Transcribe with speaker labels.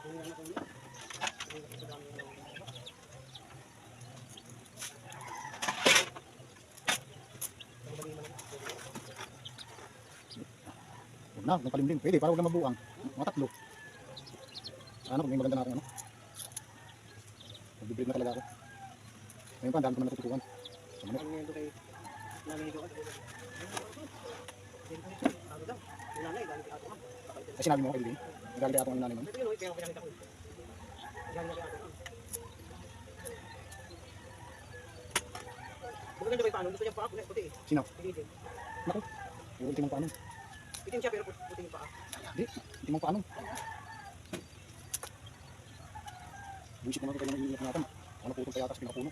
Speaker 1: Huwag na, magpalimlim. Pwede, para huwag na mabuang. Mga tatlo. Sana kung may maganda na akong ano. Mag-breed na talaga ako. Ngayon pa, ang dami ko naman natututukan. Sa manok. Ay, sinabi mo ako kaibigan. Nagalit ako ang nanay mo. Sino? Naku, puro ultimong paano.
Speaker 2: Itim siya pero puting yung paa.
Speaker 1: Hindi, ultimong paano. Buisit naman ko kayo ng iniiyak natin. Ano putong kaya atas pinapuno.